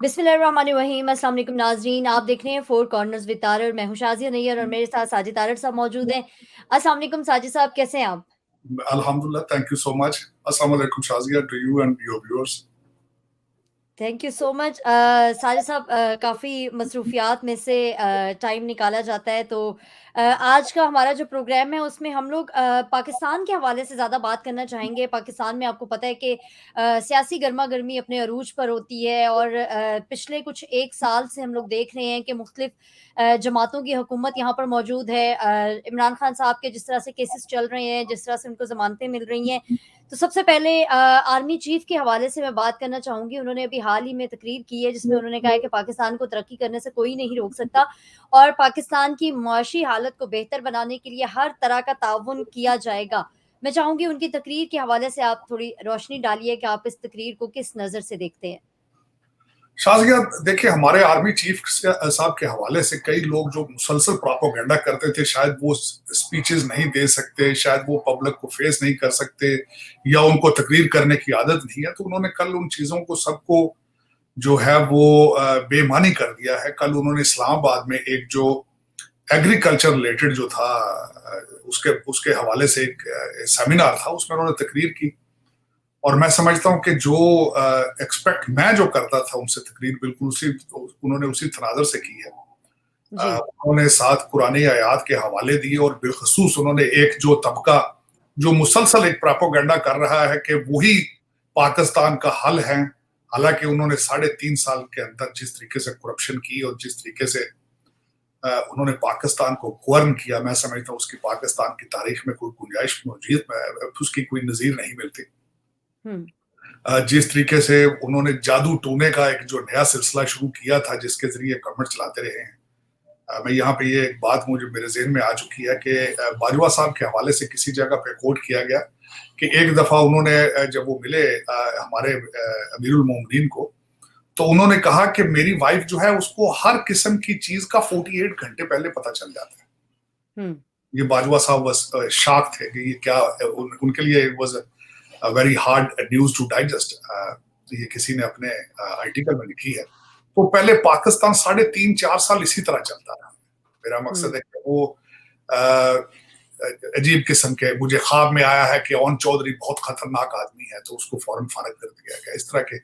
बिस्मिल्लाहिर्रहमानिर्रहीम। अस्सलाम वालेकुम नाज़रीन, आप देख रहे हैं फोर कॉर्नर्स विद तारर। मैं हूँ शाज़िया नैयर और मेरे साथ साजिद तारर साहब मौजूद हैं। अस्सलाम वालेकुम साजिद साहब, कैसे हैं आप? Alhamdulillah, thank you so much. Assalamu alaikum, Shazia, to you and your viewers. Thank you so much. Sajid साहब, काफ़ी मसरूफ़ियात में से टाइम निकाला जाता है, तो आज का हमारा जो प्रोग्राम है उसमें हम लोग पाकिस्तान के हवाले से ज़्यादा बात करना चाहेंगे। पाकिस्तान में आपको पता है कि सियासी गर्मा-गर्मी अपने अरूज पर होती है और पिछले कुछ 1 साल से हम लोग देख रहे हैं कि मुख्तलिफ जमातों की हुकूमत यहाँ पर मौजूद है। इमरान खान साहब के जिस तरह से केसेस चल रहे हैं, जिस तरह से उनको ज़मानतें मिल रही हैं, तो सबसे पहले आर्मी चीफ के हवाले से मैं बात करना चाहूँगी। उन्होंने अभी हाल ही में तकरीर की है जिसमें उन्होंने कहा है कि पाकिस्तान को तरक्की करने से कोई नहीं रोक सकता और पाकिस्तान की मुआशी हालत को बेहतर बनाने के लिए हर तरह का ताउन किया जाएगा। मैं चाहूँगी उनकी तकरीर के हवाले से आप थोड़ी रोशनी डालिए कि आप इस तकरीर को किस नज़र से देखते हैं? शाज़िया, देखिए, हमारे आर्मी चीफ साहब के हवाले से कई लोग जो मुसलसल प्रोपेगेंडा करते थे, शायद वो स्पीचेस नहीं दे सकते, शायद वो पब्लिक को फेस नहीं कर सकते या उनको तकरीर करने की आदत नहीं है, तो उन्होंने कल उन चीजों को सबको जो है वो बेईमानी कर दिया है। कल उन्होंने इस्लामाबाद में एक जो एग्रीकल्चर रिलेटेड जो था उसके उसके हवाले से एक सेमिनार था, उसमें उन्होंने तकरीर की और मैं समझता हूं कि जो एक्सपेक्ट मैं जो करता था उनसे तकरीर बिल्कुल उन्होंने उसी तनाजर से की है। उन्होंने 7 कुरानी आयात के हवाले दिए और बिलखसूस उन्होंने एक जो तबका जो मुसलसल एक प्रोपेगेंडा कर रहा है कि वही पाकिस्तान का हल है, हालांकि उन्होंने 3.5 साल के अंदर जिस तरीके से करप्शन की और जिस तरीके से उन्होंने पाकिस्तान को गवर्न किया, मैं समझता हूँ उसकी पाकिस्तान की तारीख में कोई गुंजाइश मौजूद, उसकी कोई नजीर नहीं मिलती। जिस तरीके से उन्होंने जादू टूने का एक जो नया सिलसिला शुरू किया था जिसके जरिए गवर्नमेंट चलाते रहे हैं, मैं यहाँ पे ये एक बात मुझे मेरे ज़हन में आ चुकी है कि बाजवा साहब के हवाले से किसी जगह पे कोट किया गया कि एक दफा उन्होंने जब वो मिले हमारे अमीरुल मोमिनीन को, तो उन्होंने कहा कि मेरी वाइफ जो है उसको हर किस्म की चीज का 48 घंटे पहले पता चल जाता है। ये बाजवा साहब बस शॉक थे कि ये क्या, उनके लिए it was very hard news to digest. ये किसी ने अपने आर्टिकल में लिखी है। तो पहले पाकिस्तान 3.5-4 साल इसी तरह चलता रहा। मेरा मकसद है कि वो अजीब किस्म के, मुझे ख्वाब में आया है कि ओन चौधरी बहुत खतरनाक आदमी है तो उसको फौरन फारग कर दिया गया। इस तरह के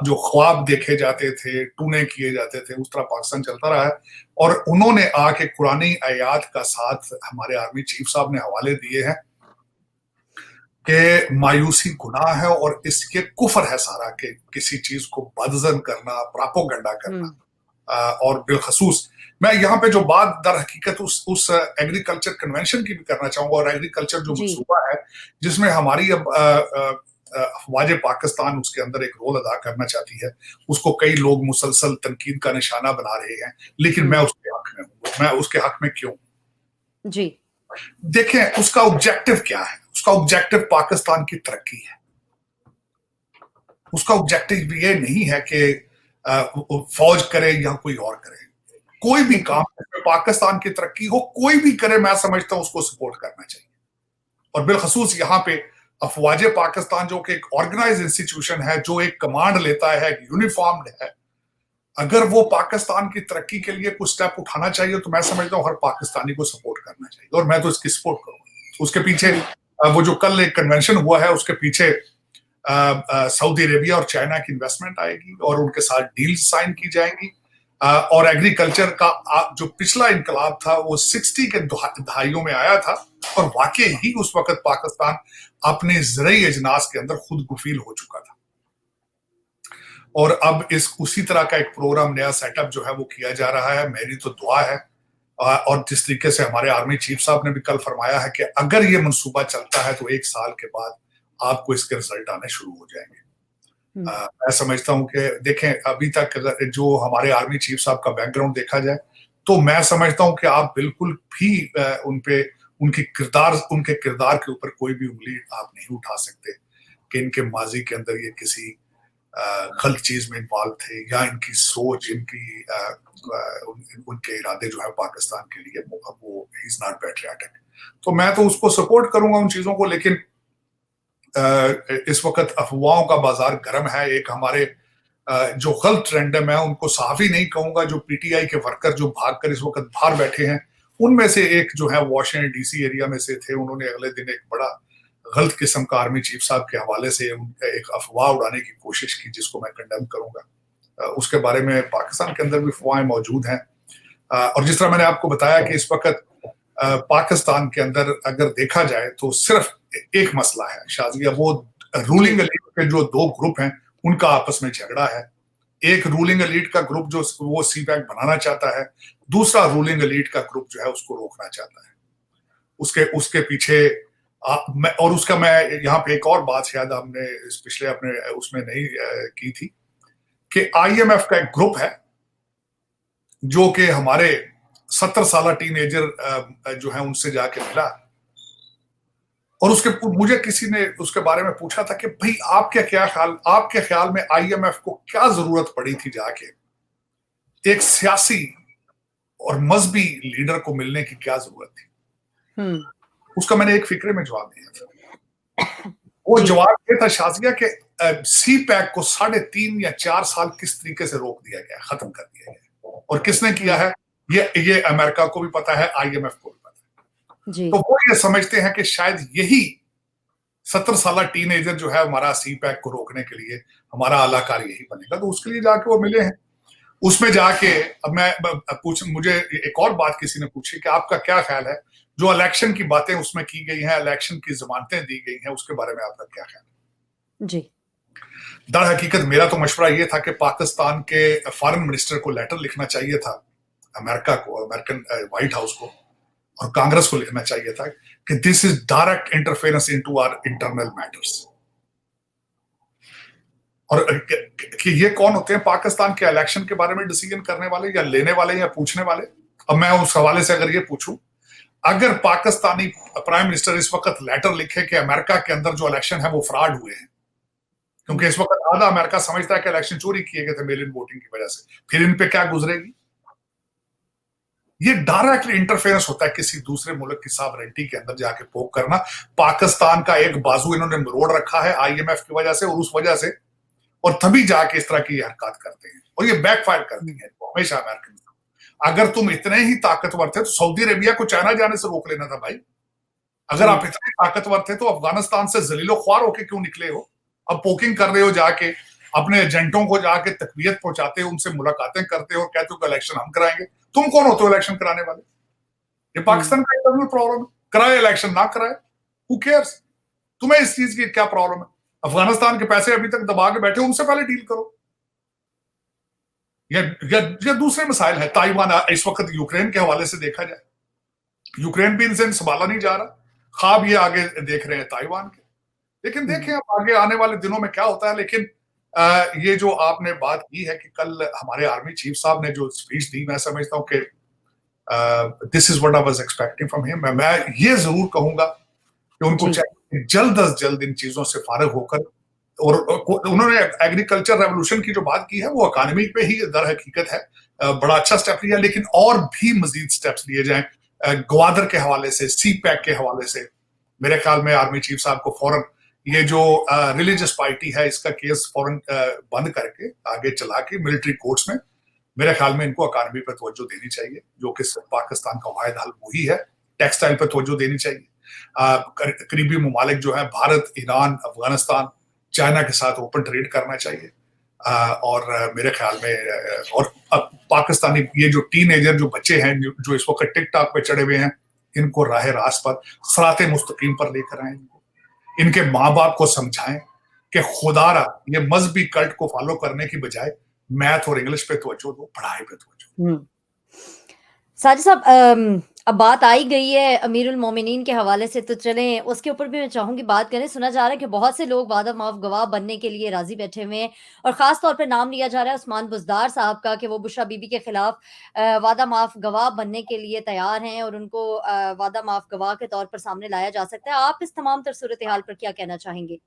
जो ख्वाब देखे जाते थे, टूने किए जाते थे, उस तरह पाकिस्तान चलता रहा है। और उन्होंने आके कुरानी आयात का साथ हमारे आर्मी चीफ साहब ने हवाले दिए हैं कि मायूसी गुनाह है और इसके कुफर है सारा, कि किसी चीज को बदजन करना, प्रोपेगेंडा करना। और बिलखसूस मैं यहाँ पे जो बात दर हकीकत उस एग्रीकल्चर कन्वेंशन की भी करना चाहूंगा, और एग्रीकल्चर जो मनसूबा है जिसमें हमारी अब अफवाज पाकिस्तान उसके अंदर एक रोल अदा करना चाहती है, उसको कई लोग मुसलसल तनकीद का निशाना बना रहे हैं, लेकिन मैं उसके हक में हूँ। मैं उसके हक में क्यों? जी देखें, उसका ऑब्जेक्टिव क्या है? उसका ऑब्जेक्टिव पाकिस्तान की तरक्की है। उसका ऑब्जेक्टिव ये नहीं है कि फौज करे या कोई और करे। कोई भी काम पाकिस्तान की तरक्की हो, कोई भी करे, मैं समझता हूं उसको सपोर्ट करना चाहिए। और बिलखसूस यहाँ पे अफवाज पाकिस्तान जो कि एक ऑर्गेनाइज इंस्टीट्यूशन है, जो एक कमांड लेता है, एक यूनिफॉर्म्ड है, अगर वो पाकिस्तान की तरक्की के लिए कुछ स्टेप उठाना चाहिए तो मैं समझता हूँ हर पाकिस्तानी को सपोर्ट करना चाहिए, और मैं तो इसकी सपोर्ट करूंगा। उसके पीछे वो जो कल एक कन्वेंशन हुआ है उसके पीछे सऊदी अरेबिया और चाइना की इन्वेस्टमेंट आएगी और उनके साथ डील्स साइन की जाएंगी। और एग्रीकल्चर का जो पिछला इनकलाब था वो 60 के दहाइयों में आया था, और वाकई ही उस वक्त पाकिस्तान अपने ज़रई अजनास के अंदर खुद गुफील हो चुका था। और अब उसी तरह का एक प्रोग्राम, नया सेटअप जो है वो किया जा रहा है। मेरी तो दुआ है, और जिस तरीके से हमारे आर्मी चीफ साहब ने भी कल फरमाया है कि अगर ये मंसूबा चलता है तो 1 साल के बाद आपको इसके रिजल्ट आने शुरू हो जाएंगे। मैं समझता हूं कि देखें, अभी तक अगर जो हमारे आर्मी चीफ साहब का बैकग्राउंड देखा जाए तो मैं समझता हूं कि आप बिल्कुल भी उनके किरदार के ऊपर कोई भी उंगली आप नहीं उठा सकते कि इनके माजी के अंदर ये किसी गलत चीज में इन्वॉल्व थे, या इनकी सोच, उनके इरादे जो है पाकिस्तान के लिए वो इज नॉट पैट्रियाटिक। तो मैं तो उसको सपोर्ट करूंगा उन चीजों को, लेकिन इस वक्त अफवाहों का बाजार गर्म है। एक हमारे जो गलत ट्रेंड है, मैं उनको सहाफी नहीं कहूंगा, जो पीटीआई के वर्कर जो भागकर इस वक्त बाहर बैठे हैं, उनमें से एक जो है वॉशिंगटन डीसी एरिया में से थे, उन्होंने अगले दिन एक बड़ा गलत किस्म का आर्मी चीफ साहब के हवाले से एक अफवाह उड़ाने की कोशिश की, जिसको मैं कंडेम करूंगा। उसके बारे में पाकिस्तान के अंदर भी अफवाहें मौजूद हैं, और जिस तरह मैंने आपको बताया कि इस वक्त पाकिस्तान के अंदर अगर देखा जाए तो सिर्फ एक मसला है शाजिया, वो रूलिंग एलीट के जो दो ग्रुप हैं उनका आपस में झगड़ा है। एक रूलिंग एलीट का ग्रुप जो वो सीपैक बनाना चाहता है, दूसरा रूलिंग एलीट का ग्रुप जो है उसको रोकना चाहता है। उसके उसके पीछे और उसका मैं यहाँ पे एक और बात शायद हमने पिछले अपने उसमें नहीं की थी कि आईएमएफ का एक ग्रुप है जो कि हमारे 70 साल टीनेजर जो है उनसे जाके मिला, और उसके मुझे किसी ने उसके बारे में पूछा था कि भाई आपके ख्याल में आईएमएफ को क्या जरूरत पड़ी थी जाके एक सियासी और मजहबी लीडर को मिलने की क्या जरूरत थी? उसका मैंने एक फिक्रे में जवाब दिया था। वो जवाब ये था शाजिया के सी पैक को 3.5 या 4 साल किस तरीके से रोक दिया गया, खत्म कर दिया गया, और किसने किया है ये अमेरिका को भी पता है, आईएमएफ को भी पता है। तो वो ये समझते हैं कि शायद यही 70 साल टीनेजर जो है हमारा सी पैक को रोकने के लिए हमारा अलाकार यही बनेगा, तो उसके लिए जाके वो मिले हैं। उसमें जाके अब मुझे एक और बात किसी ने पूछी कि आपका क्या ख्याल है जो इलेक्शन की बातें उसमें की गई हैं, इलेक्शन की जमानतें दी गई हैं, उसके बारे में आपका क्या ख्याल है? जी, दर हकीकत मेरा तो मशवरा ये था कि पाकिस्तान के फॉरेन मिनिस्टर को लेटर लिखना चाहिए था अमेरिका को, अमेरिकन व्हाइट हाउस को और कांग्रेस को लिखना चाहिए था कि this is direct interference into our internal matters. और कि ये कौन होते हैं पाकिस्तान के इलेक्शन के बारे में डिसीजन करने वाले या लेने वाले या पूछने वाले? अब मैं उस हवाले से अगर ये पूछूं, अगर पाकिस्तानी प्राइम मिनिस्टर इस वक्त लेटर लिखे कि अमेरिका के अंदर जो इलेक्शन है वो फ्रॉड हुए हैं, क्योंकि इस वक्त आधा अमेरिका समझता है कि इलेक्शन चोरी किए गए थे मेल इन वोटिंग की वजह से, फिर इन पे क्या गुजरेगी? ये डायरेक्टली इंटरफेरेंस होता है किसी दूसरे मुल्क की सॉवरेनिटी के अंदर जाके पोक करना। पाकिस्तान का एक बाजू इन्होंने मरोड़ रखा है आईएमएफ की वजह से और उस वजह से, और तभी जाके इस तरह की हरकत करते हैं, और ये बैकफायर करती है हमेशा अमेरिकन। अगर तुम इतने ही ताकतवर थे तो सऊदी अरेबिया को चाइना जाने से रोक लेना था भाई। अगर आप इतने ताकतवर थे तो अफगानिस्तान से जलीलो ख्वार होके क्यों निकले हो? अब पोकिंग कर रहे हो, जाके अपने एजेंटों को जाके तकबीयत पहुंचाते हो, उनसे मुलाकातें करते हो और कहते हो कि इलेक्शन हम कराएंगे। तुम कौन होते हो इलेक्शन कराने वाले? ये पाकिस्तान का इंटरनल प्रॉब्लम, कराए इलेक्शन ना कराए, हु केयर्स? तुम्हें इस चीज की क्या प्रॉब्लम है? अफगानिस्तान के पैसे अभी तक दबा के बैठे, उनसे पहले डील करो। या दूसरे मसाइल है, ताइवान इस वक्त यूक्रेन के हवाले से देखा जाए, यूक्रेन भी इनसे संभाला नहीं जा रहा, ख्वाब ये आगे देख रहे हैं ताइवान के। लेकिन देखें अब आगे आने वाले दिनों में क्या होता है। लेकिन ये जो आपने बात की है कि कल हमारे आर्मी चीफ साहब ने जो स्पीच दी, मैं समझता हूं कि this is what I was expecting from him. मैं ये जरूर कहूंगा कि उनको चाहिए जल्द अज जल्द इन चीजों से फारिग होकर, और उन्होंने एग्रीकल्चर रेवोल्यूशन की जो बात की है वो इकोनॉमी पे ही दर हकीकत है, बड़ा अच्छा स्टेप लिया, लेकिन और भी मजीद स्टेप्स लिए जाएं ग्वादर के हवाले से, सी पैक के हवाले से। मेरे ख्याल में आर्मी चीफ साहब को फौरन ये जो रिलीजियस पार्टी है इसका केस फौरन बंद करके आगे चला के मिलिट्री कोर्ट्स में, मेरे ख्याल में इनको इकोनॉमी पर तवज्जो देनी चाहिए, जो कि पाकिस्तान का वाहिद हल वही है। टेक्सटाइल पर तवज्जो देनी चाहिए। करीबी ममालिक जो है भारत, ईरान, अफगानिस्तान, चाइना के साथ ओपन ट्रेड करना चाहिए। और मेरे ख्याल में और अब पाकिस्तानी ये जो टीनेजर जो बच्चे हैं जो इस वक्त टिकटॉक पे चढ़े हुए हैं, इनको राह रास्त पर, सराते मुस्तकीम पर लेकर आए। इनके माँ बाप को समझाएं कि खुदारा ये मजहबी कल्ट को फॉलो करने की बजाय मैथ और इंग्लिश पे तवज्जो दो, पढ़ाई पे तवज्जो। साजिद साहब, अब बात आई गई है अमीरुल मोमिनीन के हवाले से, तो चलें उसके ऊपर भी मैं चाहूँगी बात करें। सुना जा रहा है कि बहुत से लोग वादा माफ गवाह बनने के लिए राजी बैठे हुए हैं, और ख़ास तौर पे नाम लिया जा रहा है उस्मान बुज़दार साहब का कि वो बुशरा बीबी के खिलाफ वादा माफ गवाह बनने के लिए तैयार हैं और उनको वादा माफ गवाह के तौर पर सामने लाया जा सकता है। आप इस तमाम तर सूरत हाल पर क्या कहना चाहेंगे?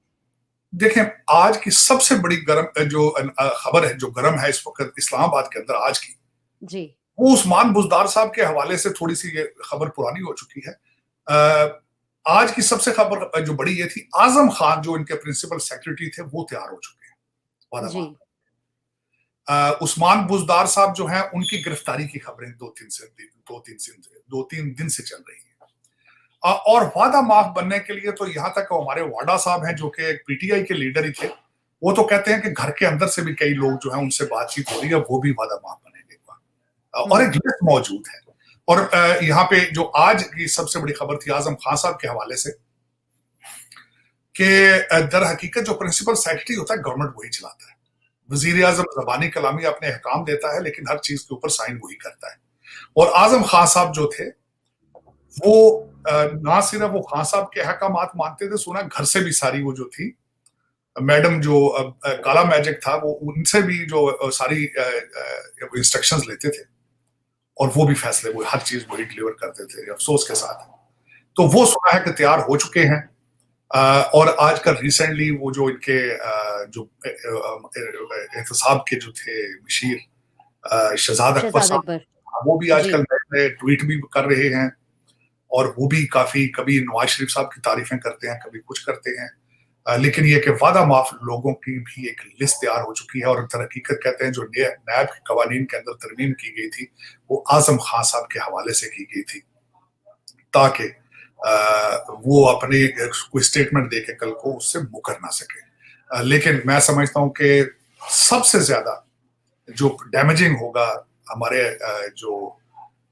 देखें, आज की सबसे बड़ी गर्म जो खबर है, जो गर्म है इस वक्त इस्लामाबाद के अंदर आज की, जी, वो उस्मान बुज़दार साहब के हवाले से थोड़ी सी ये खबर पुरानी हो चुकी है। आज की सबसे खबर जो बड़ी ये थी, आजम खान जो इनके प्रिंसिपल सेक्रेटरी थे वो तैयार हो चुके हैं। उस्मान बुजदार साहब जो हैं उनकी गिरफ्तारी की खबरें दो तीन दिन से चल रही है। और वादा माफ बनने के लिए तो यहाँ तक हमारे वाडा साहब हैं जो कि पीटीआई के लीडर ही थे, वो तो कहते हैं कि घर के अंदर से भी कई लोग जो हैं उनसे बातचीत हो रही है, वो भी वादा माफ बनेंगे। और एक लिस्ट मौजूद है। और यहाँ पे जो आज की सबसे बड़ी खबर थी आजम खान साहब के हवाले से कि दर हकीकत जो प्रिंसिपल सेक्रेटरी होता है गवर्नमेंट वही चलाता है। वजीर आजम ज़बानी कलामी अपने अहकाम देता है लेकिन हर चीज के ऊपर साइन वही करता है। और आजम खान साहब जो थे वो ना सिर्फ वो खान साहब के अहकामात मानते थे, सुना घर से भी सारी वो जो थी मैडम जो काला मैजिक था वो उनसे भी जो सारी इंस्ट्रक्शंस लेते थे और वो भी फैसले वो हर चीज वही डिलीवर करते थे अफसोस के साथ। तो वो सुना है कि तैयार हो चुके हैं। और आजकल रिसेंटली वो जो इनके जो एहतसाब के जो थे मशीर शहजाद अकबर साहब, वो भी आजकल नए ट्वीट भी कर रहे हैं और वो भी काफी कभी नवाज शरीफ साहब की तारीफें करते हैं, कभी कुछ करते हैं। लेकिन ये कि वादा माफ लोगों की भी एक लिस्ट तैयार हो चुकी है। और हकीकत कहते हैं जो नैब के कवानीन के अंदर तरमीम की गई थी वो आजम खान साहब के हवाले से की गई थी ताकि वो अपने कोई स्टेटमेंट दे के कल को उससे मुकर ना सके। लेकिन मैं समझता हूं कि सबसे ज्यादा जो डैमेजिंग होगा हमारे जो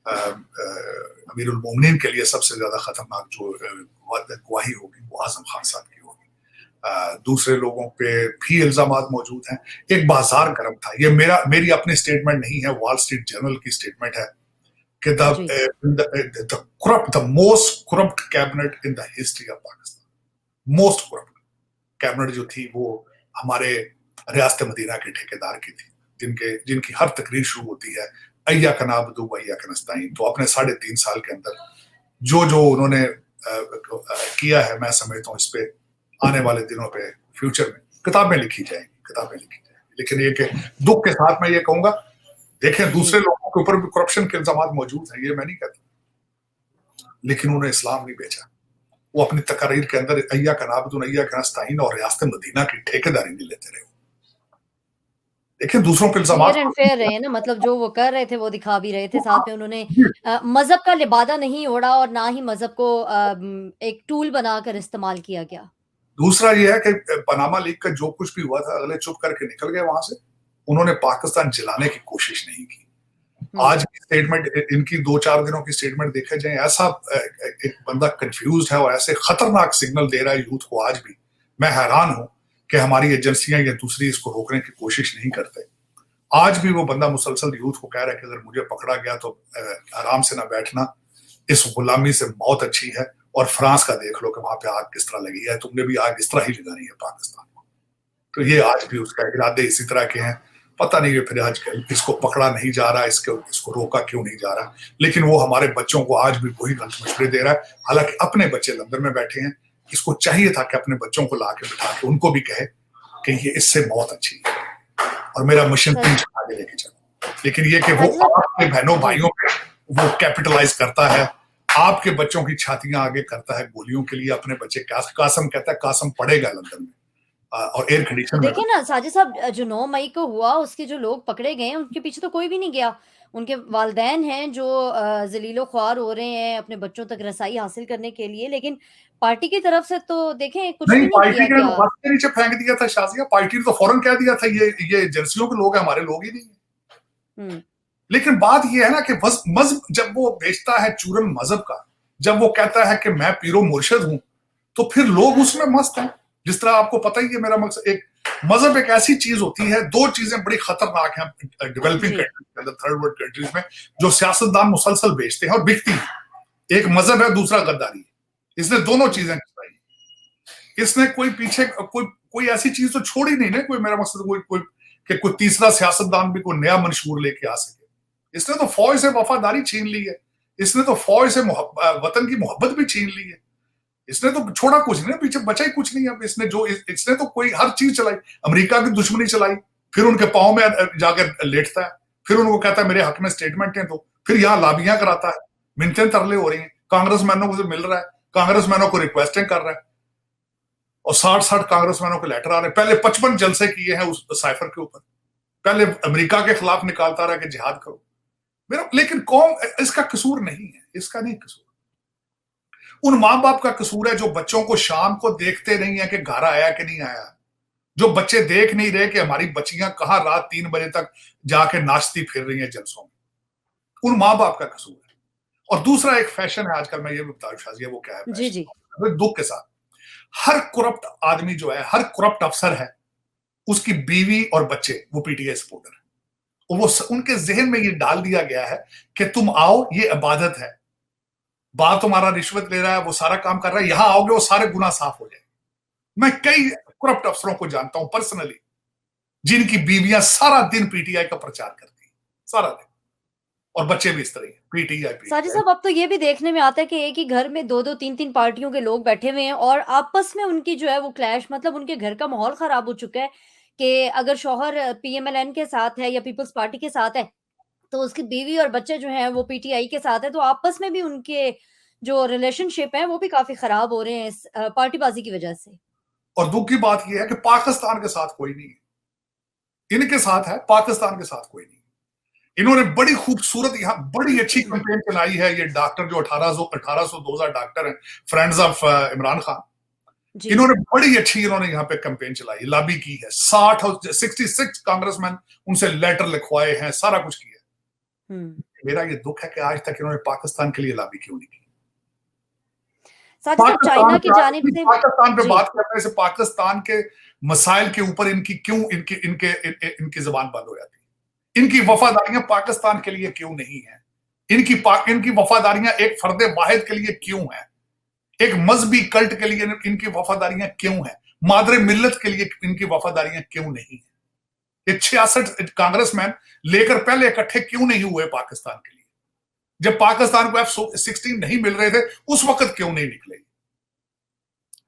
अमीरुल मोमिनीन के लिए सबसे ज्यादा खतरनाक जो गवाही होगी वो आजम खान साहब की होगी। दूसरे लोगों पे भी इल्जामात मौजूद हैं। एक बाजार गर्म था, ये मेरी अपनी स्टेटमेंट नहीं है, वॉल स्ट्रीट जर्नल की स्टेटमेंट है कि the most corrupt cabinet in the history of Pakistan, most corrupt cabinet जो थी वो हमारे रियासत मदीना के ठेकेदार की थी, जिनकी हर तकरीर शुरू होती है अय्या का नाबुदु व अय्या का नस्ताईन। तो अपने 3.5 साल के अंदर जो उन्होंने किया है, मैं समझता हूँ इस पे आने वाले दिनों पे फ्यूचर में किताबें लिखी जाएंगी। लेकिन ये कि दुख के साथ मैं ये कहूंगा, देखें दूसरे लोगों के ऊपर भी करप्शन के इल्जामात मौजूद हैं, ये मैं नहीं कहता, लेकिन उन्हें इस्लाम नहीं बेचा। वो अपनी तकरीर के अंदर अय्या का नाबुदु अय्या का नस्ताईन और रियासत मदीना की ठेकेदारी नहीं लेते रहे। देखिए दूसरों के इल्जामात फेयर एंड फेयर रहे ना, मतलब जो वो कर रहे थे वो दिखा भी रहे थे, साथ में उन्होंने मजहब का लिबादा नहीं ओढ़ा और ना ही मजहब को एक टूल बनाकर इस्तेमाल किया गया। दूसरा ये है कि पनामा लीक का जो कुछ भी हुआ था अगले चुप करके निकल गए वहां से। उन्होंने पाकिस्तान जलाने की कोशिश नहीं की। आज की स्टेटमेंट, इनकी 2-4 दिनों की स्टेटमेंट देखे जाए, ऐसा एक बंदा कंफ्यूज है और ऐसे खतरनाक सिग्नल दे रहा है यूथ को। आज भी मैं हैरान हूं कि हमारी एजेंसियां या दूसरी इसको रोकने की कोशिश नहीं करते। आज भी वो बंदा मुसलसल यूथ को कह रहा है कि अगर मुझे पकड़ा गया तो आराम से ना बैठना, इस गुलामी से मौत अच्छी है। और फ्रांस का देख लो कि वहां पे आग किस तरह लगी है, तुमने भी आग इस तरह ही लगानी है पाकिस्तान को। तो ये आज भी उसका इरादे इसी तरह के हैं। पता नहीं फिर आज इसको पकड़ा नहीं जा रहा, इसको रोका क्यों नहीं जा रहा। लेकिन वो हमारे बच्चों को आज भी वही गलत मशवरे दे रहा है, हालांकि अपने बच्चे लंदन में बैठे हैं। इसको चाहिए था कि अपने बच्चों को ला के बिठा के उनको भी कहे कि ये इससे बहुत अच्छी है और मेरा मिशन आगे लेके चलो। लेकिन ये कि वो आपके बहनों भाइयों पे वो कैपिटलाइज करता है, आपके बच्चों की छातियां आगे करता है गोलियों के लिए। अपने बच्चे कासम कहता है कासम पड़ेगा लंदन में और एयर कंडीशन में। देखिए ना साजिद साहब, जो 9 मई को हुआ उसके जो लोग पकड़े गए हैं उनके पीछे तो कोई भी नहीं गया। उनके वालिदैन हैं जो जलीलो ख्वार हो रहे हैं अपने बच्चों तक रसाई हासिल करने के लिए, लेकिन पार्टी की तरफ से तो देखें कुछ भी नहीं किया गया। बस के नीचे फेंक दिया था शाजिया। पार्टी ने तो फौरन कह दिया था ये एजेंसियों के लोग हैं, हमारे लोग ही नहीं है। लेकिन बात ये है ना कि मजहब जब वो बेचता है चूरन मजहब का, जब वो कहता है कि मैं पीरो मुर्शिद हूं, तो फिर लोग उसमें मस्त हैं। जिस तरह आपको पता ही है मेरा मकसद, एक मजहब एक ऐसी चीज होती है, 2 चीजें बड़ी खतरनाक हैं डेवलपिंग कंट्रीज के अंदर, थर्ड वर्ल्ड कंट्रीज में, जो सियासतदान मुसलसल बेचते हैं और बिकती है। एक मजहब है, दूसरा गद्दारी है। इसने दोनों चीजें खिलाई। इसने कोई पीछे कोई ऐसी चीज तो छोड़ी नहीं ना। कोई मेरा मकसद कोई तीसरा सियासतदान भी कोई नया मंशूर लेके आ सके। इसने तो फौज से वफादारी छीन ली है, इसने तो फौज से वतन की मोहब्बत भी छीन ली है। इसने तो छोड़ा कुछ नहीं, पीछे बचा ही कुछ नहीं। अब इसने तो कोई हर चीज चलाई, अमेरिका की दुश्मनी चलाई, फिर उनके पांव में जाकर लेटता है, फिर उनको कहता है मेरे हक में स्टेटमेंट है, तो फिर यहाँ लाबियां कराता है, मिन्नतें तरले हो रही हैं, कांग्रेसमैनों को मिल रहा है, कांग्रेसमैनों को रिक्वेस्टें कर रहा है और 60 कांग्रेसमैनों के लेटर आ रहे हैं। पहले 55 जलसे किए हैं उस साइफर के ऊपर, पहले अमेरिका के खिलाफ निकालता रहा कि जिहाद करो मेरा, लेकिन कौम इसका कसूर नहीं है, इसका नहीं कसूर। उन माँ बाप का कसूर है जो बच्चों को शाम को देखते नहीं है कि घर आया कि नहीं आया, जो बच्चे देख नहीं रहे कि हमारी बच्चियां कहां रात 3 बजे तक जाके नाचती फिर रही हैं जलसों में। उन माँ बाप का कसूर है। और दूसरा एक फैशन है आजकल, मैं ये भी बता दूं शाजिया, वो क्या है जी, फैशन, जी। दुख के साथ हर करप्ट आदमी जो है, हर करप्ट अफसर है, उसकी बीवी और बच्चे वो पीटीआई सपोर्टर है। और वो उनके जहन में ये डाल दिया गया है कि तुम आओ, ये इबादत है, बाप तुम्हारा रिश्वत ले रहा है, वो सारा काम कर रहा है, यहां आओगे वो सारे गुनाह साफ हो जाए। मैं कई करप्ट अफसरों को जानता हूं पर्सनली, जिनकी बीवियां सारा दिन पीटीआई का प्रचार करती हैं, सारा दिन, और बच्चे भी इस तरह पीटीआई साजिद पीटीआई। साहब, अब तो ये भी देखने में आता है कि एक ही घर में 2-2 3-3 पार्टियों के लोग बैठे हुए हैं और आपस में उनकी जो है वो क्लैश, मतलब उनके घर का माहौल खराब हो चुका है कि अगर शौहर पीएमएलएन के साथ है या पीपल्स पार्टी के साथ है, तो उसकी बीवी और बच्चे जो हैं वो पीटीआई के साथ है, तो आपस में भी उनके जो रिलेशनशिप है वो भी काफ़ी खराब हो रहे हैं इस पार्टीबाज़ी की वजह से। और दुख की बात यह है कि पाकिस्तान के साथ कोई नहीं है, इनके साथ है, पाकिस्तान के साथ कोई नहीं। इन्होंने बड़ी खूबसूरत, यहाँ बड़ी अच्छी कैंपेन चलाई है, ये डॉक्टर जो 1800 2000 डॉक्टर हैं, फ्रेंड्स ऑफ इमरान खान, जी। इन्होंने बड़ी अच्छी इन्होंने यहाँ पे कैंपेन चलाई, लॉबी की है। 66 कांग्रेसमैन उनसे लेटर लिखवाए हैं, सारा कुछ किया। हुँ। मेरा ये दुख है कि आज तक इन्होंने पाकिस्तान के लिए लॉबी क्यों नहीं की। साजिद साहब, चाइना की जानिब से पाकिस्तान पे जी। बात करने से पाकिस्तान के मसाइल के ऊपर इनकी क्यों इनकी जुबान बंद हो जाती है। इनकी वफादारियां पाकिस्तान के लिए क्यों नहीं है, इनकी वफादारियां एक फर्द वाहिद के लिए क्यों है, एक मजहबी कल्ट के लिए इनकी वफादारियां क्यों है, मादरे मिल्लत के लिए इनकी वफादारियां क्यों नहीं है। ये 66 कांग्रेसमैन लेकर पहले इकट्ठे क्यों नहीं हुए पाकिस्तान के लिए? जब पाकिस्तान को F-16 नहीं मिल रहे थे उस वक्त क्यों नहीं निकले?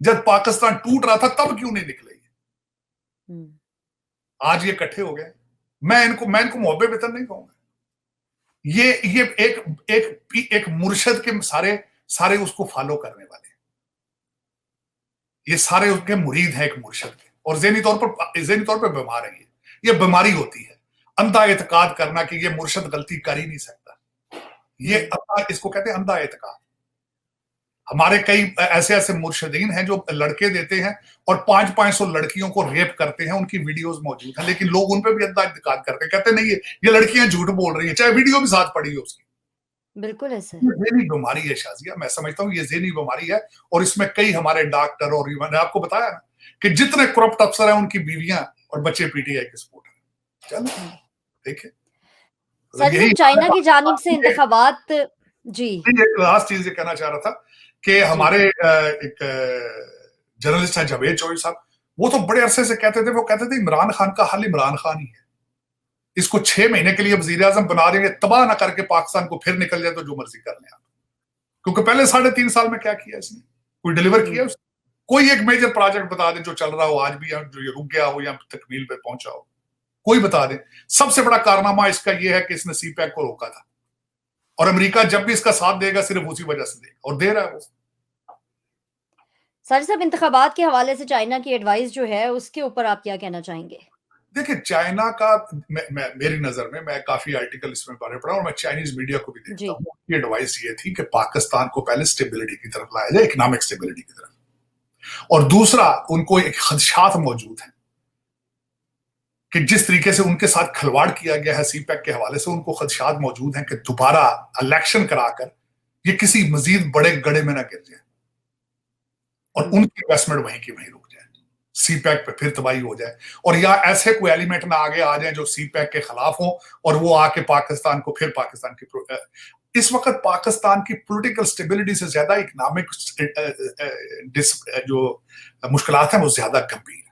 जब पाकिस्तान टूट रहा था तब क्यों नहीं निकले? आज ये इकट्ठे हो गए। मैं इनको मोहब्बे वेतन नहीं कहूंगा। ये एक मुर्शद के सारे उसको फॉलो करने वाले, ये सारे उसके मुरीद हैं एक मुर्शद के, और ज़हनी तौर पर बीमार है। ये बीमारी होती है, अंधा एतकाद करना कि ये मुर्शद गलती कर ही नहीं सकता। ये इसको कहते हैं अंधा एतकाद। हमारे कई ऐसे मुर्शदीन हैं जो लड़के देते हैं और 500 लड़कियों को रेप करते हैं, उनकी वीडियोस मौजूद हैं, लेकिन लोग उन पे भी अंधा एतकाद करते हैं, कहते नहीं ये लड़कियां झूठ बोल रही हैं, चाहे वीडियो भी साथ पड़ी है उसकी। बिल्कुल है सर। ये ज़हनी बीमारी है शाजिया, मैं समझता हूँ ये ज़हनी बीमारी है। और इसमें कई हमारे डॉक्टर, और मैंने आपको बताया ना कि जितने करप्ट अफसर हैं उनकी बीवियां और बच्चे पीटीआई के सपोर्टर हैं। चलो देखिए, साजिद यही साहब, चाइना की जानिब से इंतखाबात जी। एक लास्ट चीज ये कहना चाह रहा था कि जी। हमारे एक जर्नलिस्ट हैं जावेद चौधरी साहब, वो तो बड़े अरसे से कहते थे इमरान खान का हल इमरान खान ही है, इसको 6 महीने के लिए वजीर आजम बना देंगे, तबाह ना करके पाकिस्तान को फिर निकल जाए तो जो मर्जी कर लें आप। क्योंकि पहले 3.5 साल में क्या किया इसने, कोई डिलीवर किया उसने? कोई एक मेजर प्रोजेक्ट बता दें जो चल रहा हो आज भी, या जो ये रुक गया हो या तकमील पे पहुंचा हो, कोई बता दें। सबसे बड़ा कारनामा इसका यह है कि इसने सीपैक को रोका था, और अमेरिका जब भी इसका साथ देगा सिर्फ उसी वजह से देगा, और दे रहा है वो। साजिद साहब, इंतखाबात के हवाले से चाइना की एडवाइस जो है उसके ऊपर आप क्या कहना चाहेंगे? देखिए चाइना का, मेरी नजर में, मैं काफी आर्टिकल इसमें पढ़ा और मैं चाइनीज मीडिया को भी देखता हूँ, ये एडवाइस ये थी कि पाकिस्तान को पहले स्टेबिलिटी की तरफ लाया जाए, इकोनॉमिक स्टेबिलिटी की तरफ, और दूसरा उनको एक खदशात मौजूद है कि जिस तरीके से उनके साथ खिलवाड़ किया गया है सीपैक के हवाले से, उनको खदशात मौजूद हैं कि दोबारा इलेक्शन कराकर ये किसी मजीद बड़े गड़े में ना गिर जाए और उनकी इन्वेस्टमेंट वहीं की वहीं रुक जाए, सीपैक पे फिर तबाही हो जाए, और या ऐसे कोई एलिमेंट ना आगे आ जाए जो सीपैक के खिलाफ हो और वो आके पाकिस्तान को फिर पाकिस्तान की, इस वक्त पाकिस्तान की पॉलिटिकल स्टेबिलिटी से ज्यादा इकोनॉमिक जो मुश्किलात हैं वो ज्यादा गंभीर है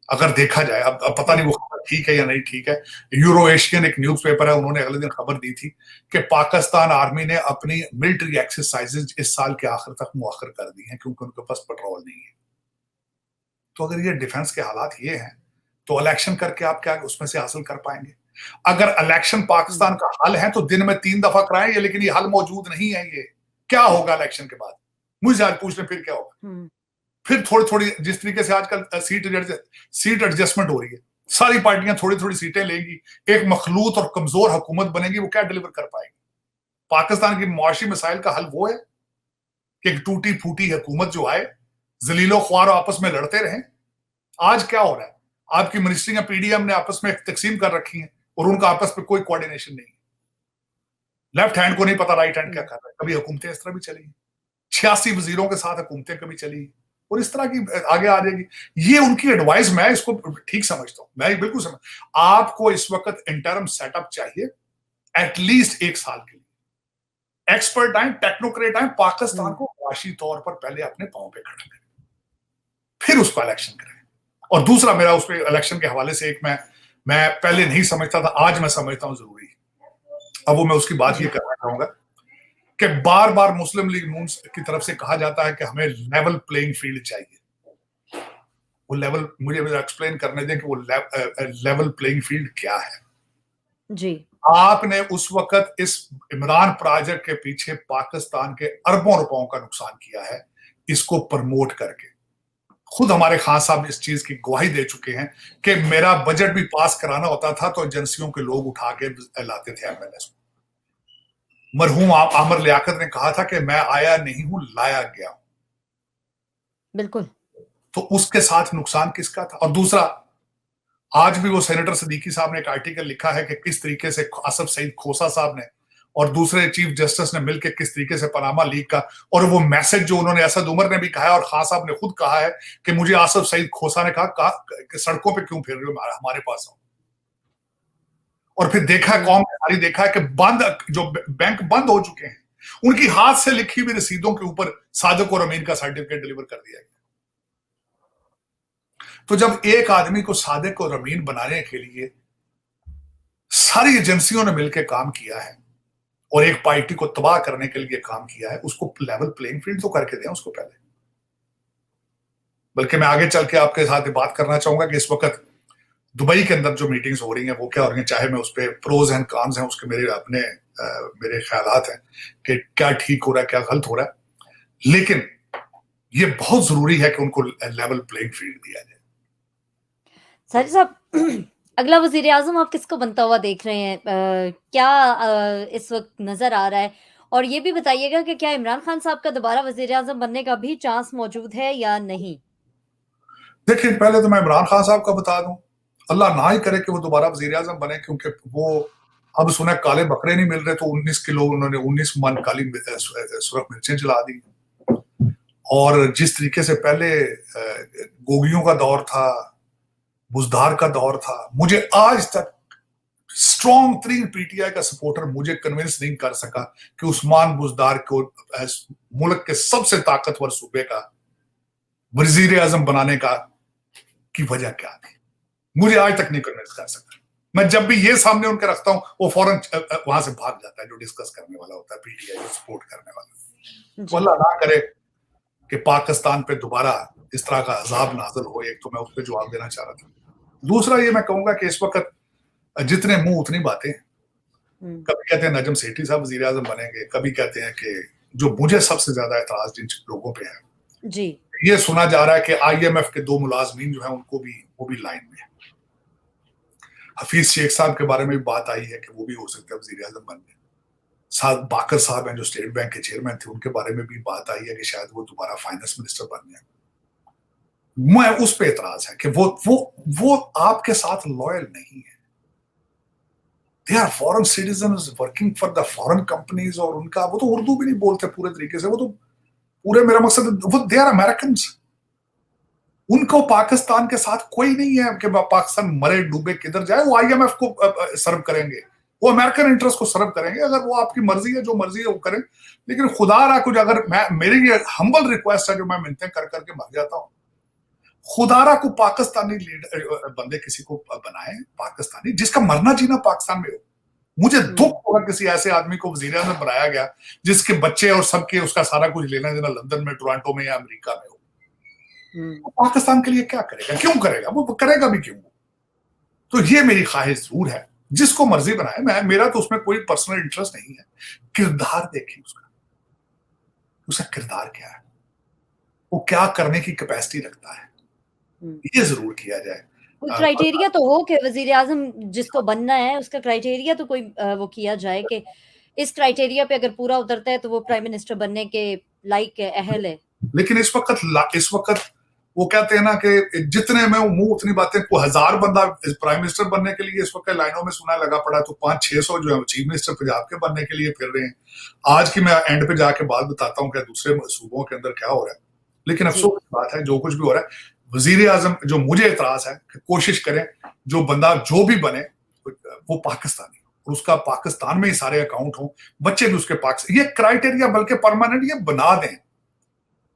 अगर देखा जाए। अब पता नहीं वो खबर ठीक है या नहीं ठीक है। यूरो एशियन एक न्यूज़पेपर है, उन्होंने अगले दिन खबर दी थी कि पाकिस्तान आर्मी ने अपनी मिलिट्री एक्सरसाइजेज इस साल के आखिर तक मुअख्खर कर दी हैं क्योंकि उनके पास पेट्रोल नहीं है। तो अगर ये डिफेंस के हालात ये हैं तो इलेक्शन करके आप क्या उसमें से हासिल कर पाएंगे? अगर इलेक्शन पाकिस्तान का हल है तो दिन में 3 दफा कराएं, लेकिन ये हल मौजूद नहीं है। ये क्या होगा इलेक्शन के बाद? मुझे आज पूछ लें फिर क्या होगा? फिर थोड़ी थोड़ी जिस तरीके से आजकल सीट एडजस्टमेंट हो रही है, सारी पार्टियां थोड़ी थोड़ी सीटें लेंगी, एक मखलूत और कमजोर हुकूमत बनेगी, वो क्या डिलीवर कर पाएगी? पाकिस्तान की मुआशी मसाइल का हल वो है कि एक टूटी फूटी हुकूमत जो आए, जलीलो ख्वार आपस में लड़ते रहें। आज क्या हो रहा है? आपकी मिनिस्ट्रियां पीडीएम ने आपस में तकसीम कर रखी हैं और उनका आपस में कोई कोऑर्डिनेशन नहीं है। लेफ्ट हैंड को नहीं पता राइट हैंड क्या कर रहा है। कभी हुकूमतें इस तरह भी चली, 86 वजीरों के साथ हुकूमतें कभी चली, और इस तरह की आगे आ जाएगी। ये उनकी एडवाइस, मैं इसको ठीक समझता हूं, मैं बिल्कुल समझ। आपको इस वक्त इंटरम सेटअप चाहिए एटलीस्ट 1 साल के लिए। एक्सपर्ट आए, टेक्नोक्रेट आए, पाकिस्तान को मुआशी तौर पर पहले अपने पांव पे खड़ा करें, फिर उसका इलेक्शन करें। और दूसरा मेरा उस पर इलेक्शन के हवाले से एक मैं पहले नहीं समझता था, आज मैं समझता हूं जरूरी। अब वो मैं उसकी बात ये करना चाहूंगा कि बार बार मुस्लिम लीग नून की तरफ से कहा जाता है कि हमें लेवल प्लेइंग फील्ड चाहिए। वो लेवल मुझे एक्सप्लेन करने दें कि वो लेवल प्लेइंग फील्ड क्या है। जी। आपने उस वक्त इस इमरान प्रोजेक्ट के पीछे पाकिस्तान के अरबों रुपयों का नुकसान किया है, इसको प्रमोट करके। खुद हमारे खान साहब इस चीज की गवाही दे चुके हैं कि मेरा बजट भी पास कराना होता था तो एजेंसियों के लोग उठा के लाते थे एमएलए को। मरहूम आमर लियाकत ने कहा था कि मैं आया नहीं हूं, लाया गया हूं। बिल्कुल। तो उसके साथ नुकसान किसका था? और दूसरा, आज भी वो सेनेटर सदीकी साहब ने एक आर्टिकल लिखा है कि किस तरीके से आसफ सईद खोसा साहब ने और दूसरे चीफ जस्टिस ने मिलकर किस तरीके से पनामा लीग का, और वो मैसेज जो उन्होंने, असद उमर ने भी कहा है और खान साहब ने खुद कहा है कि मुझे आसफ सईद खोसा ने कहा कि सड़कों पे क्यों फिर रहे हो, हमारे पास आओ। और फिर देखा है, कौम ने सारी देखा है कि बंद जो बैंक बंद हो चुके हैं, उनकी हाथ से लिखी हुई रसीदों के ऊपर सादिक और अमीन का सर्टिफिकेट डिलीवर कर दिया गया। तो जब एक आदमी को सादिक और अमीन बनाने के लिए सारी एजेंसियों ने मिलकर काम किया है और एक पार्टी को तबाह करने के लिए काम किया है, उसको लेवल प्लेइंग फील्ड तो करके दें उसको पहले। बल्कि मैं आगे चल के आपके साथ बात करना चाहूंगा कि इस वक्त दुबई के अंदर जो मीटिंग्स हो रही हैं वो क्या हो रही हैं, चाहे मैं उस पर प्रोज एंड कॉन्स हैं उसके मेरे अपने मेरे ख्यालात हैं कि क्या ठीक हो रहा है क्या गलत हो रहा है, लेकिन ये बहुत जरूरी है कि उनको लेवल प्लेइंग फील्ड दिया जाए। साजिद साहब, अगला वज़ीर आज़म आप किसको बनता हुआ देख रहे हैं? क्या इस वक़्त नज़र आ रहा है? और ये भी बताइएगा कि क्या इमरान खान साहब का दोबारा वज़ीर आज़म बनने का भी चांस मौजूद है या नहीं? देखिए, पहले तो मैं इमरान खान साहब का बता दूं, अल्लाह ना ही करे कि वो दोबारा वजीर आजम बने, क्योंकि वो अब सुना काले बकरे नहीं मिल रहे, तो 19 किलो उन्होंने 19 मन काली सुरख मिर्चें जला दी। और जिस तरीके से पहले गोगियों का दौर था, बुजदार का दौर था, मुझे आज तक स्ट्रॉन्ग तरीन पीटीआई का सपोर्टर मुझे कन्विंस नहीं कर सका कि उस्मान बुजदार को मुल्क के सबसे ताकतवर सूबे का वजीर आजम बनाने का की वजह क्या थी, मुझे आज तक नहीं कन्विंस कर सकता। मैं जब भी ये सामने उनके रखता हूं, वो फौरन वहां से भाग जाता है जो डिस्कस करने वाला होता है, पीटीआई को सपोर्ट करने वाला। अल्लाह ना करे कि पाकिस्तान पे दोबारा इस तरह का अजाब नाज़िल हो। एक तो मैं उस पर जवाब देना चाह रहा था। दूसरा ये मैं कहूंगा कि इस वक्त जितने मुंह उतनी बातें। कभी कहते हैं नजम सेठी साहब वजीर आजम बनेंगे, कभी कहते हैं कि जो मुझे सबसे ज्यादा एतराज जिन लोगों पे है जी, ये सुना जा रहा है कि आईएमएफ के 2 मुलाजमीन जो है उनको भी वो भी लाइन में है। हफीज शेख साहब के बारे में भी बात आई है कि वो भी हो सकता है वजीर आजम बन गए। साथ बाकर साहब हैं जो स्टेट बैंक के चेयरमैन थे, उनके बारे में भी बात आई है कि शायद वो दोबारा फाइनेंस मिनिस्टर बन जाए। मैं उस पर एतराज है कि वो आपके साथ लॉयल नहीं है। They are foreign citizens working for the foreign companies, और उनका वो तो उर्दू भी नहीं बोलते पूरे तरीके से, वो तो पूरे, मेरा मकसद वो दे आर अमेरिकन। उनको पाकिस्तान के साथ कोई नहीं है कि पाकिस्तान मरे डूबे किधर जाए, वो आईएमएफ को सर्व करेंगे, वो अमेरिकन इंटरेस्ट को सर्व करेंगे। अगर वो आपकी मर्जी है, जो मर्जी है वो करें, लेकिन खुदा रहा कुछ, अगर मैं, मेरी ये हम्बल रिक्वेस्ट है जो मैं मिलते कर करके मर जाता हूँ, खुदारा को पाकिस्तानी लीडर बंदे किसी को बनाए, पाकिस्तानी जिसका मरना जीना पाकिस्तान में हो। मुझे दुख होगा किसी ऐसे आदमी को वजीर आज़म बनाया गया जिसके बच्चे और सबके उसका सारा कुछ लेना देना लंदन में, टोरंटो में या अमेरिका में हो। पाकिस्तान के लिए क्या करेगा, क्यों करेगा, वो करेगा भी क्यों? तो ये मेरी ख्वाहिश जरूर है, जिसको मर्जी बनाए, मेरा तो उसमें कोई पर्सनल इंटरेस्ट नहीं है। किरदार देखिए उसका किरदार क्या है, वो क्या करने की कैपेसिटी रखता है, ये जरूर किया जाए। कोई क्राइटेरिया तो हो कि वज़ीर आज़म जिसको बनना है उसका क्राइटेरिया तो कोई वो किया जाए कि इस क्राइटेरिया पे अगर पूरा उतरता है तो वो प्राइम मिनिस्टर बनने के लायक है, अहल है। लेकिन इस वक्त वो कहते हैं ना कि जितने में मुंह उतनी बातें, को 1000 बंदा प्राइम मिनिस्टर बनने के लिए इस वक्त लाइनों में सुना लगा पड़ा, तो 500-600 जो है चीफ मिनिस्टर पंजाब के बनने के लिए फिर रहे हैं। आज की मैं एंड पे जाके बात बताता हूँ कि दूसरे सूबों के अंदर क्या हो रहा है। लेकिन अफसोस की बात है, जो कुछ भी हो रहा है, वजीर आजम जो मुझे एतराज है कि कोशिश करें जो बंदा जो भी बने वो पाकिस्तानी, और उसका पाकिस्तान में ही सारे अकाउंट हो, बच्चे भी उसके पाकिस्तान, ये क्राइटेरिया बल्कि परमानेंट ये बना दें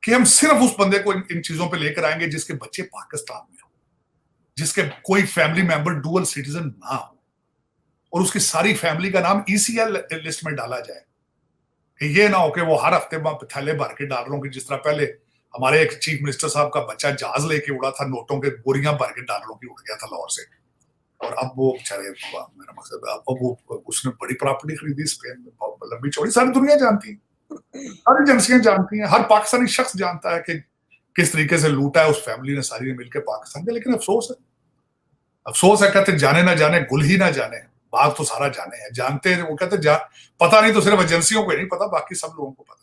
कि हम सिर्फ उस बंदे को इन चीजों पे लेकर आएंगे जिसके बच्चे पाकिस्तान में हो, जिसके कोई फैमिली मेंबर डुअल सिटीजन ना हो, और उसकी सारी फैमिली का नाम ईसीएल लिस्ट में डाला जाए। ये ना हो कि वो हर हफ्ते थैले भर के डाल रहा हूँ, कि जिस तरह पहले हमारे एक चीफ मिनिस्टर साहब का बच्चा जहाज लेके उड़ा था, नोटों के बोरियां भर के डालरों की उड़ गया था लाहौर से, और अब वो बेचारे, मेरा मकसद अब वो उसने बड़ी प्रॉपर्टी खरीदी स्पेन में, बहुत लंबी चौड़ी, सारी दुनिया जानती है, सारी एजेंसियां जानती हैं, हर पाकिस्तानी शख्स जानता है कि किस तरीके से लूटा है उस फैमिली ने सारी ने मिलकर पाकिस्तान के। लेकिन अफसोस है, कहते जाने ना जाने गुल ही ना जाने, बाग तो सारा जाने हैं, जानते हैं वो कहते पता नहीं तो सिर्फ एजेंसियों को ही नहीं पता, बाकी सब लोगों को पता।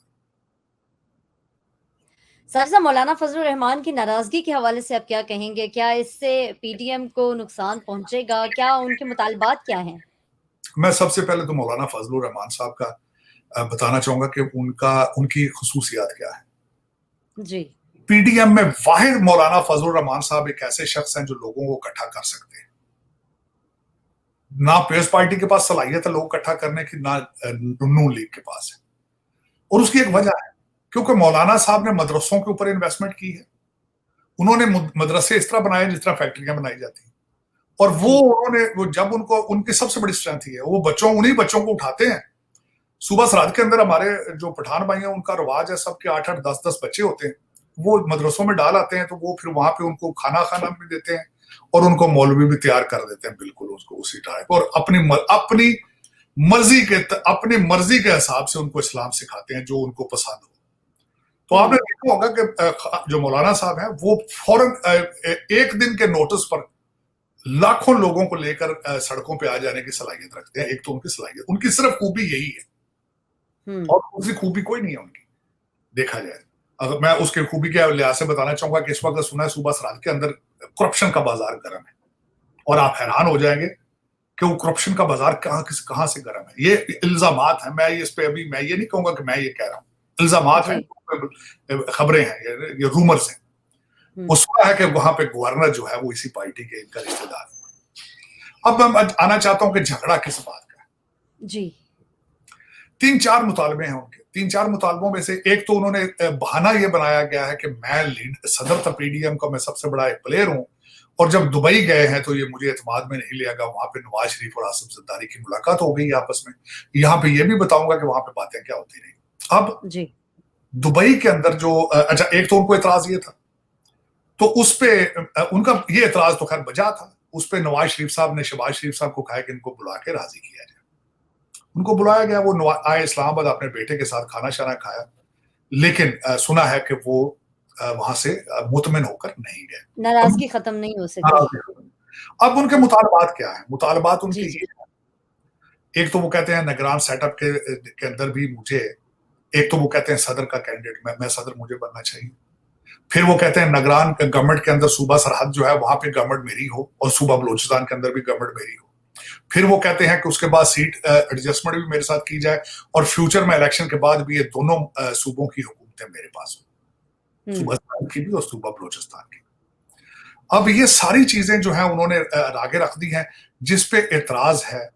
सर साहब, मौलाना फजलुर रहमान की नाराजगी के हवाले से आप क्या कहेंगे? क्या इससे पीडीएम को नुकसान पहुंचेगा? क्या उनके मुतालबात क्या हैं? मैं सबसे पहले तो मौलाना फजलुर रहमान साहब का बताना चाहूंगा कि उनकी खसूसियात क्या है। जी। पीडीएम में वाहिद मौलाना फजलुर रहमान साहब एक ऐसे शख्स हैं जो लोगों को इकट्ठा कर सकते हैं। ना पीएस पार्टी के पास सलाहियत है लोग इकट्ठा करने की, ना नून लीग के पास है, और उसकी एक वजह है, क्योंकि मौलाना साहब ने मदरसों के ऊपर इन्वेस्टमेंट की है। उन्होंने मदरसे इस तरह बनाए जिस तरह फैक्ट्रियां बनाई जाती हैं, और वो जब उनकी सबसे बड़ी स्ट्रेंथ ही है, वो उन्हीं बच्चों को उठाते हैं। सुबह सराद के अंदर हमारे जो पठान भाई हैं उनका रवाज है, सबके 8-8 10-10 बच्चे होते हैं, वो मदरसों में डाल आते हैं, तो वो फिर वहां पे उनको खाना भी देते हैं, और उनको मौलवी भी तैयार कर देते हैं बिल्कुल उसको उसी टाइप, और अपनी अपनी मर्जी के हिसाब से उनको इस्लाम सिखाते हैं जो उनको पसंद हो। तो आपने देखा होगा कि जो मौलाना साहब हैं वो फौरन एक दिन के नोटिस पर लाखों लोगों को लेकर सड़कों पे आ जाने की सलाहियत रखते हैं। एक तो उनकी सलाहियत, उनकी सिर्फ खूबी यही है, और दूसरी खूबी कोई नहीं है उनकी, देखा जाए। अगर मैं उसके खूबी के लिहाज से बताना चाहूंगा कि इस वक्त सुना है सूबा सराद के अंदर करप्शन का बाजार गर्म है, और आप हैरान हो जाएंगे कि वो करप्शन का बाजार कहां से गर्म है। ये इल्जामात है, मैं इस पे अभी मैं ये नहीं कहूंगा कि मैं ये कह रहा हूं, इल्जामात हैं, खबरें हैं, ये रूमर्स हैं। वो सुना है कि वहां पे गवर्नर जो है वो इसी पार्टी के इनका रिश्तेदार है। अब मैं आना चाहता हूं कि झगड़ा किस बात का है। जी। 3-4 मुतालबे हैं उनके। 3-4 मुतालबों में से एक तो उन्होंने बहाना ये बनाया गया है कि मैं सदर था पीडीएम का, मैं सबसे बड़ा एक प्लेयर हूं, और जब दुबई गए हैं तो ये मुझे एतमाद में नहीं लिया गया, वहां पे नवाज शरीफ और आसिफ जरदारी की मुलाकात हो गई आपस में। यहाँ पे ये भी बताऊंगा कि वहां पे बातें क्या होती रही। अब जी। दुबई के अंदर जो अच्छा, एक तो उनको एतराज ये था, तो उस पे उनका ये एतराज तो खैर बजा था, उस पे नवाज शरीफ साहब ने शहबाज शरीफ साहब को कहा कि इनको बुला के राजी किया जाए। उनको बुलाया गया, वो आए इस्लामाबाद, अपने बेटे के साथ खाना शाना खाया, लेकिन सुना है कि वो वहां से मुतमिन होकर नहीं गए, नाराजगी खत्म नहीं हो सकी। अब उनके मुतालबात क्या है? मुतालबात उनके जी, ये है, एक तो वो कहते हैं निगरान सेटअप के अंदर भी मुझे, एक तो वो कहते हैं सदर का कैंडिडेट मैं सदर मुझे बनना चाहिए। फिर वो कहते हैं निगरान गवर्नमेंट के अंदर सूबा सरहद जो है वहां पे गवर्नमेंट मेरी हो, और सूबा बलोचिस्तान के अंदर भी गवर्नमेंट मेरी हो। फिर वो कहते हैं कि उसके बाद सीट एडजस्टमेंट भी मेरे साथ की जाए, और फ्यूचर में इलेक्शन के बाद भी ये दोनों सूबों की हुकूमतें मेरे पास हो, सूबा सरहद की भी और सूबा बलोचिस्तान की। अब ये सारी चीजें जो है उन्होंने आगे रख दी हैं, जिसपे एतराज है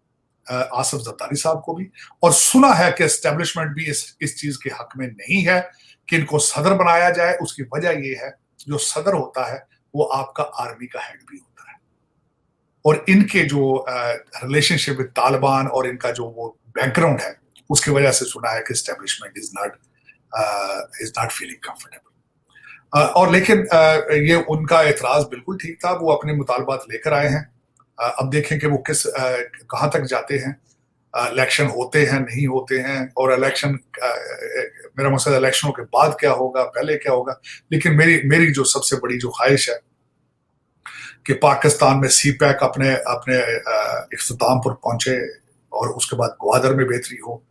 आसिफ जरदारी साहब को भी, और सुना है कि एस्टेब्लिशमेंट भी इस चीज के हक में नहीं है कि इनको सदर बनाया जाए। उसकी वजह यह है, जो सदर होता है वो आपका आर्मी का हेड भी होता है, और इनके जो रिलेशनशिप विद तालिबान और इनका जो वो बैकग्राउंड है, उसकी वजह से सुना है कि establishment is not feeling comfortable. और लेकिन ये उनका एतराज बिल्कुल ठीक था, वो अपने मुतालबात लेकर आए हैं। अब देखें कि वो कहां तक जाते हैं, इलेक्शन होते हैं नहीं होते हैं, और इलेक्शन मेरा मकसद इलेक्शनों के बाद क्या होगा, पहले क्या होगा। लेकिन मेरी जो सबसे बड़ी जो ख्वाहिश है कि पाकिस्तान में सी पैक अपने अपने इख्तिताम पर पहुंचे और उसके बाद ग्वादर में बेहतरी हो,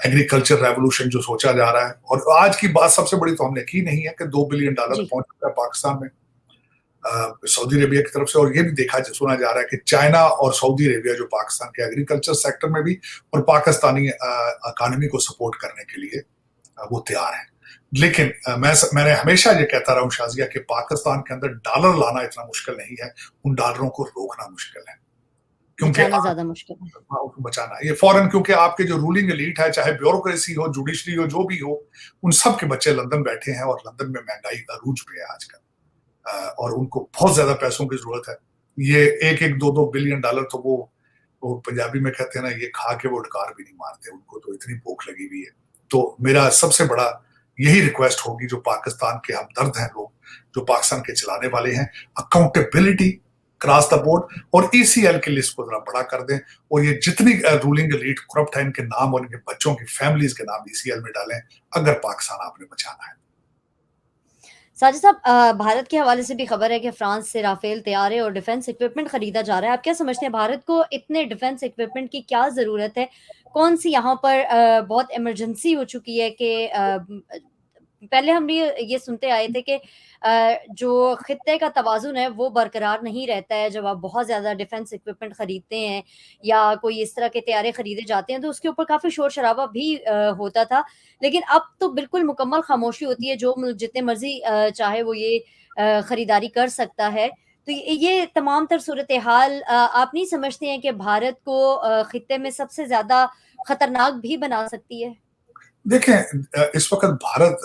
एग्रीकल्चर रेवोल्यूशन जो सोचा जा रहा है। और आज की बात सबसे बड़ी तो हमने की नहीं है कि $2 बिलियन जी। पहुंच चुका है पाकिस्तान में सऊदी अरेबिया की तरफ से। और ये भी देखा सुना जा रहा है कि चाइना और सऊदी अरेबिया जो पाकिस्तान के एग्रीकल्चर सेक्टर में भी और पाकिस्तानी इकानमी को सपोर्ट करने के लिए वो तैयार है। लेकिन मैंने हमेशा ये कहता रहा हूं शाजिया कि पाकिस्तान के अंदर डॉलर लाना इतना मुश्किल नहीं है, उन डॉलरों को रोकना मुश्किल है। क्योंकि बचाना ज्यादा मुश्किल है। बचाना ये फॉरेन, क्योंकि आपके जो रूलिंग एलीट है, चाहे ब्यूरोक्रेसी हो, जुडिशरी हो, जो भी हो, उन सब के बच्चे लंदन बैठे हैं और लंदन में महंगाई अरूज पे है आजकल, और उनको बहुत ज्यादा पैसों की जरूरत है। ये $1-2 बिलियन तो वो पंजाबी में कहते हैं ना, ये खा के वो डकार भी नहीं मारते, उनको तो इतनी भूख लगी हुई है। तो मेरा सबसे बड़ा यही रिक्वेस्ट होगी जो पाकिस्तान के हमदर्द हैं लोग, जो पाकिस्तान के चलाने वाले हैं, अकाउंटेबिलिटी क्रॉस द बोर्ड, और ईसीएल की लिस्ट को जरा बड़ा कर दें, और ये जितनी रूलिंग एलीट करप्ट है इनके नाम और इनके बच्चों की फैमिलीज के नाम ईसीएल में डालें, अगर पाकिस्तान आपने बचाना है। साजिद साहब, भारत के हवाले से भी खबर है कि फ्रांस से राफेल तैयारे और डिफेंस इक्विपमेंट खरीदा जा रहा है। आप क्या समझते हैं, भारत को इतने डिफेंस इक्विपमेंट की क्या ज़रूरत है? कौन सी यहाँ पर बहुत इमरजेंसी हो चुकी है कि पहले हम ये सुनते आए थे कि जो खित्ते का तवाज़ुन है वो बरकरार नहीं रहता है जब आप बहुत ज़्यादा डिफेंस इक्विपमेंट खरीदते हैं या कोई इस तरह के तैयारे खरीदे जाते हैं, तो उसके ऊपर काफ़ी शोर-शराबा भी होता था। लेकिन अब तो बिल्कुल मुकम्मल खामोशी होती है, जो मुल्क जितने मर्ज़ी चाहे वो ये खरीदारी कर सकता है। तो ये तमाम तर सूरत-ए-हाल आप नहीं समझते हैं कि भारत को खित्ते में सबसे ज़्यादा खतरनाक भी बना सकती है? देखें, इस वक्त भारत,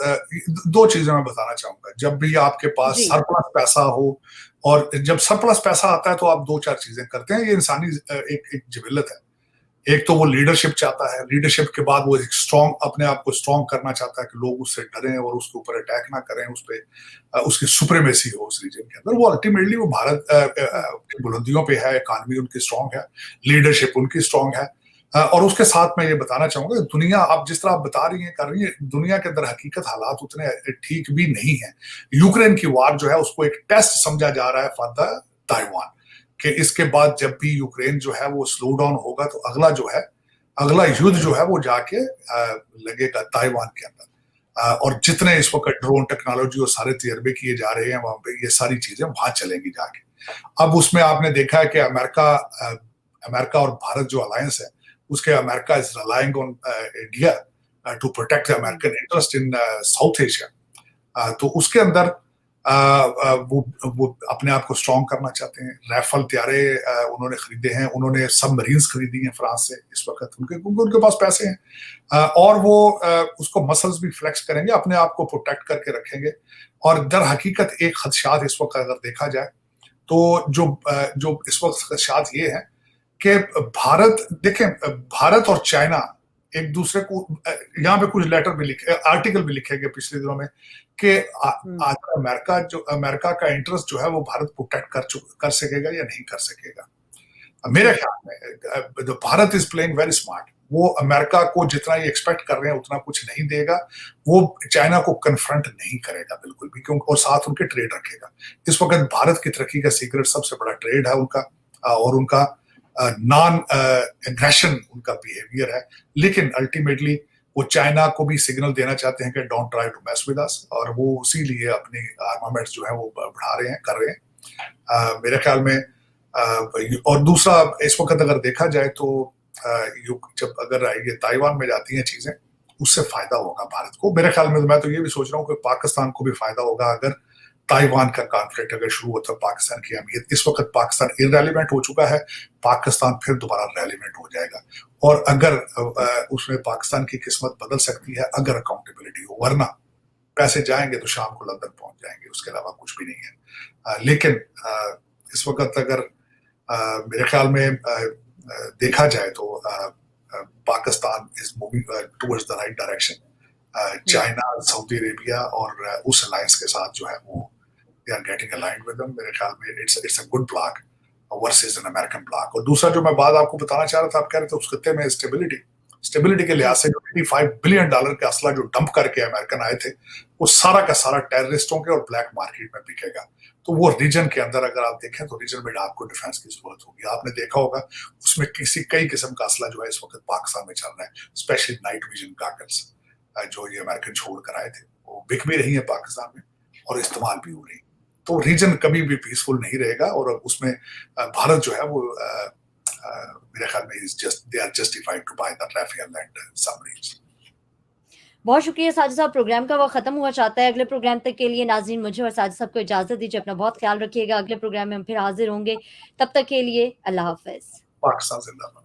दो चीजें मैं बताना चाहूंगा। जब भी आपके पास जी। सरप्लस पैसा हो, और जब सरप्लस पैसा आता है तो आप दो चार चीजें करते हैं, ये इंसानी एक जिबिलत है। एक तो वो लीडरशिप चाहता है, लीडरशिप के बाद वो एक स्ट्रॉन्ग, अपने आप को स्ट्रॉन्ग करना चाहता है कि लोग उससे डरें और उसके ऊपर अटैक ना करें, उस पर उसकी सुप्रीमेसी हो उस रीजन के अंदर। वो अल्टीमेटली वो भारत की बुलंदियों पे है, इकानमी उनकी स्ट्रॉन्ग है, लीडरशिप उनकी स्ट्रॉन्ग है। और उसके साथ मैं ये बताना चाहूंगा कि दुनिया, आप जिस तरह आप बता रही हैं, कर रही है, दुनिया के अंदर हकीकत हालात उतने ठीक भी नहीं है। यूक्रेन की वार जो है उसको एक टेस्ट समझा जा रहा है फॉर द ताइवान, कि इसके बाद जब भी यूक्रेन जो है वो स्लो डाउन होगा तो अगला जो है, अगला युद्ध जो है वो जाके लगेगा ताइवान के अंदर। और जितने इस वक्त ड्रोन टेक्नोलॉजी और सारे तजर्बे किए जा रहे हैं वहां पे, ये सारी चीजें वहां चलेंगी जाके। अब उसमें आपने देखा है कि अमेरिका और भारत जो अलायंस है, उसके America is relying on India to protect the American interest in South Asia. तो उसके अंदर वो अपने आप को स्ट्रॉन्ग करना चाहते हैं। राइफल तैयारे उन्होंने खरीदे हैं, उन्होंने सबमरीन्स खरीदी हैं फ्रांस से इस वक्त, उनके पास पैसे हैं, और वो उसको मसल्स भी फ्लेक्स करेंगे, अपने आप को प्रोटेक्ट करके रखेंगे। और दर हकीकत एक खदशात इस वक्त अगर देखा जाए तो जो इस वक्त खदशात ये है कि भारत, देखें, भारत और चाइना एक दूसरे को, यहाँ पे कुछ लेटर भी लिखे, आर्टिकल भी लिखे गए पिछले दिनों में कि अमेरिका का इंटरेस्ट जो है वो भारत प्रोटेक्ट कर सकेगा या नहीं कर सकेगा। मेरे ख्याल में Bharat is playing very smart. वो अमेरिका को जितना ये एक्सपेक्ट कर रहे हैं उतना कुछ नहीं देगा, वो चाइना को कन्फ्रंट नहीं करेगा बिल्कुल भी, क्योंकि और साथ उनके ट्रेड रखेगा। इस वक्त भारत की तरक्की का सीक्रेट सबसे बड़ा ट्रेड है उनका, और उनका नॉन एग्रेशन उनका बिहेवियर है। लेकिन अल्टीमेटली वो चाइना को भी सिग्नल देना चाहते हैं कि don't try to mess with us, और वो उसी लिए अपनी आर्मामेंट्स जो है वो बढ़ा रहे हैं, कर रहे हैं मेरे ख्याल में। और दूसरा, इस वक्त अगर देखा जाए तो जब अगर ये ताइवान में जाती हैं चीजें, उससे फायदा होगा भारत को मेरे ख्याल में। मैं तो ये भी सोच रहा हूँ कि पाकिस्तान को भी फायदा होगा अगर ताइवान का कॉन्फ्लिक्ट अगर शुरू होता है। पाकिस्तान की अहमियत, इस वक्त पाकिस्तान इररेलेवेंट हो चुका है, पाकिस्तान फिर दोबारा रेलेवेंट हो जाएगा। और अगर उसमें पाकिस्तान की किस्मत बदल सकती है अगर अकाउंटेबिलिटी हो, वरना पैसे जाएंगे तो शाम को लंदन पहुंच जाएंगे, उसके अलावा कुछ भी नहीं है। लेकिन इस वक्त अगर मेरे ख्याल में देखा जाए तो Pakistan is moving towards the right direction. China, Saudi Arabia और उस अलायंस के साथ जो है वो they are getting aligned with them. मेरे ख्याल में it's a good bloc versus an American bloc. और दूसरा जो मैं बात आपको बताना चाह रहा था, आप कह रहे थे उस खत्ते में स्टेबिलिटी, स्टेबिलिटी के लिहाज जी। से जो $85 बिलियन का असला जो डंप करके अमेरिकन आए थे, वो सारा का सारा टेररिस्टों के और ब्लैक मार्केट में बिकेगा। तो वो रीजन के अंदर अगर आप देखें तो रीजन में आपको डिफेंस की जरूरत होगी। आपने देखा होगा उसमें कई किस्म का असला जो है इस वक्त पाकिस्तान में चल रहा है, स्पेशली नाइट विजन गॉगल्स जो ये अमेरिकन छोड़ कर आए थे, वो बिक भी रही है पाकिस्तान में और इस्तेमाल भी हो रही है। तो रीजन कभी भी पीसफुल नहीं रहेगा और उसमें भारत जो है वो मेरे ख्याल में they are justified to buy the Rafale and submarines. बहुत शुक्रिया साजिद साहब, प्रोग्राम का वक़्त खत्म हुआ चाहता है। अगले प्रोग्राम तक के लिए नाज़रीन मुझे और साजिद साहब को इजाज़त दीजिए। अपना बहुत ख्याल रखिएगा। अगले प्रोग्राम में हम फिर हाज़िर होंगे। तब तक के लिए अल्लाह हाफ़िज़। पाकिस्तान जिंदाबाद।